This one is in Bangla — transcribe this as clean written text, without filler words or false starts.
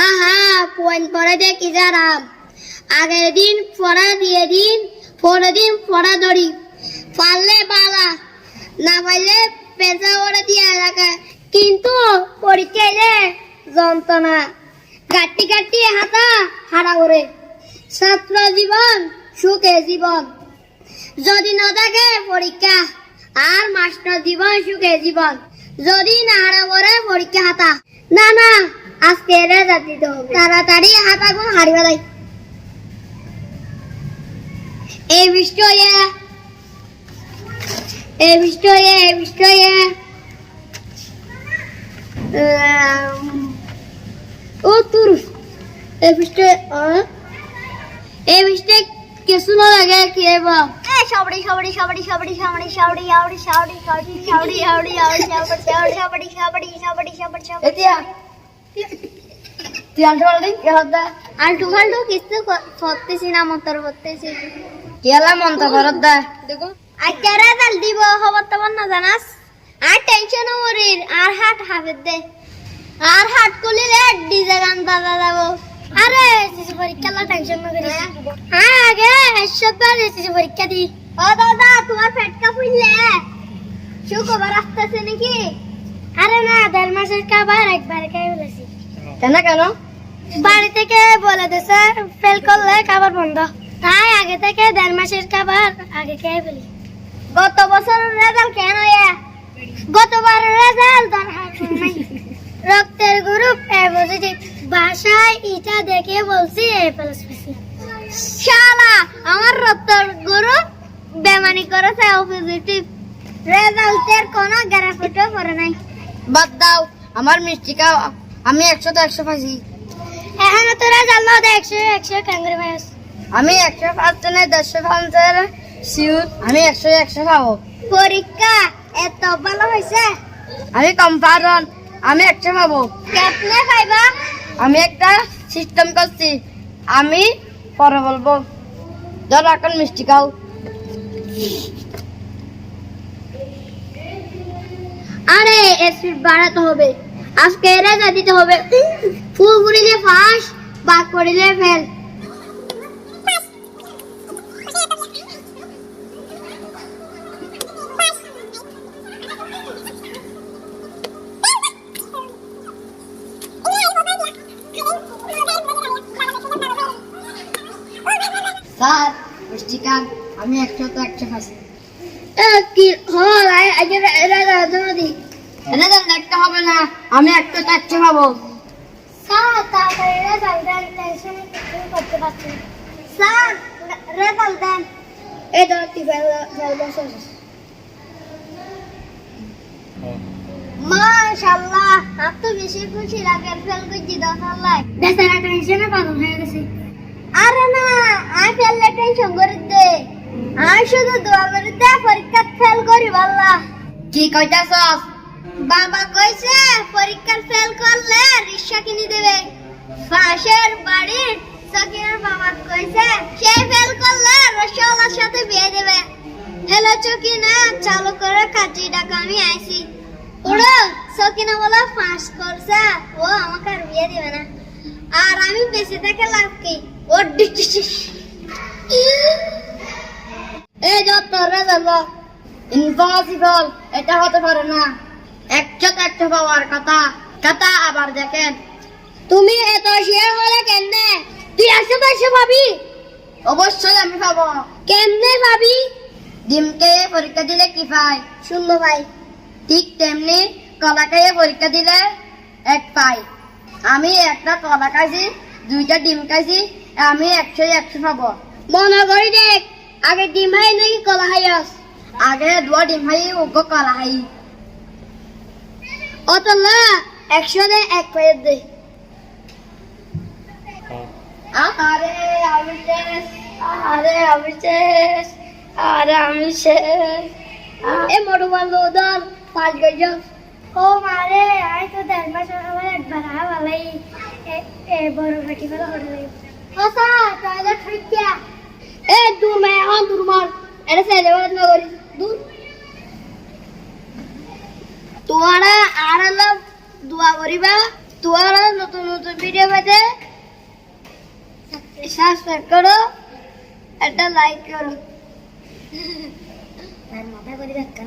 আহা পয়েন্ট পড়ে দে কি জারাম আগের দিন পড়া দিয়ে দিন পরের দিন পড়া ধরি পারলে বালা না পারলে পেশা ওরা দিয়ে রাখা কিন্তু পরীক্ষা এলে যন্ত্রণা কাটি কাটি হাতা হারা করে ছাত্র জীবন সুখে জীবন যদি না থাকে পরীক্ষা আর মাস্টার জীবন সুখে জীবন যদি না হারা করে পরীক্ষা হাতা না না আজকে রেজাল্ট দিতে হবে তাড়াতাড়ি হাতা গুলো হারিয়ে দেয় এই বিষয়ে ও তোর এই বিষয়ে কিছু না লাগে কি বা সবড়ি এতিয়া তুই আলটু ফালটু কিছু করতেছি না মন্তর করতেছি কেলা মন্ত করত দা দেখো আর কেরা দাল দিব খবর তোমার না জানাস আর টেনশন মরির আর হাট হাফেদ দে আর হাট কলিলে ডিজে গান বাজা যাবো আরে এসএসসি পরীক্ষা লা টেনশন না করিস হ্যাঁ আগে সবার এসএসসি পরীক্ষা দি ও দাদা তোমার পেটকা ফুললে শুক্রবার আসতেছে নাকি আরে না 1.5 মাসের খাবার একবার খাই বলেছি কেন বাড়ি থেকে বলে দিছে ফেল করলে খাবার বন্ধ তাই আগে থেকে 1.5 মাসের খাবার আগে খেয়ে ফেলি গত বছর রেজাল্ট কেন গতবারের রেজাল্ট নাই রক্তের গ্রুপ এ পজিটিভ ভাষায় এটা দেখে বলছি এ প্লাস শালা আমার রক্তের গ্রুপ বেমানি করেছে ও পজিটিভ রেজাল্টের কোনো গ্যারান্টি করে নাই বাদ দাও আমার মিষ্টি খাও আমি 100 তো 100 পাইছি এখন তো রেজাল্ট না 100 কাঙ্গরে পাইছ আমি 100 পাচ্ছি না 150 পাচ্ছি সিউর আমি 100 পাবো পরীক্ষা এত ভালো হয়েছে আমি কম্পারন আমি 100 পাবো কেমনে পাইবা আমি একটা সিস্টেম করছি আমি পরে বলবো ধর এখন মিষ্টি খাও আরে এসিড বাড়াতে হবে আজকে রেজাল্ট দিতে হবে ফুল করিলে ফাঁস বাদ করিলে ফেল স্যার মিষ্টি খান আমি 100 তো 100 খাচ্ছি কি হল আজ রেজাল্ট দি রেজাল্ট দেখতে হবে না আমি 100 তো 100 পাবো স্যার তাড়াতাড়ি রেজাল্ট দেন টেনশন করতে পারছি স্যার রেজাল্ট দেন এই ধরতি বসে মাশাআল্লাহ আপ তো বেশি খুশি লাগে ফেল করছি 10 লাখ বেচারা টেনশনে পাগল হয়ে গেছে আরে না আই ফেললে টেনশন করে দে আই শুধু দোয়া করে দে পরীক্ষা ফেল করি আল্লাহ কি কইতাছস বাবা কইছে পরীক্ষা ফেল করলে রিকশা কিনে দেবে পাশের বাড়ির সকিনার বাবা কইছে সে ফেল করলে রসওয়ালার সাথে বিয়ে দেবে হ্যালো সকিনা চালু করে কাজী ডাকা আমি আইছি ওড়ো সকিনা বলা পাস করছে ও আমাকে আর বিয়ে দিবে না আর আমি বেঁচে থেকে লাভ কি ও ডিচিস এই যত রেজাল্ট ইম্পসিবল এটা হতে পারে না 100 পাওয়ার কথা আবার দেখেন তুমি এত শেয়ার হলে কেমনে তুই 100 পাবি অবশ্যই আমি পাবো কেমনে পাবি ডিমকে পরীক্ষা দিলে কি পাই 0 পাই ঠিক তেমনি কলা খাইয়ে পরীক্ষা দিলে 1 পাই আমি একটা কলা খাইছি 2টা ডিম খাইছি আমি 100 পাবো মনে করি দেখ আগে ডিম খাই নাকি কলা খাইস আগে 2 ডিম খাই ওগো কলা খাই অতলা 100 দে 1 পাই দে আরে আমি শেষ এ মোটু বন্ধু দল 5 গজ ও মারে আই তো 1.5 মাস আমার একবার ভালোই এ বড় বেটি বড় হলো ওসা তাহলে ঠিক এ দূর মে অন দূর মার এটা সে জবাব না করি দূর তোরা আর দোয়া করিবা তোরা নতুন নতুন ভিডিও পেতে সাবস্ক্রাইব করো, একটা লাইক করো। মাথা করে দেখা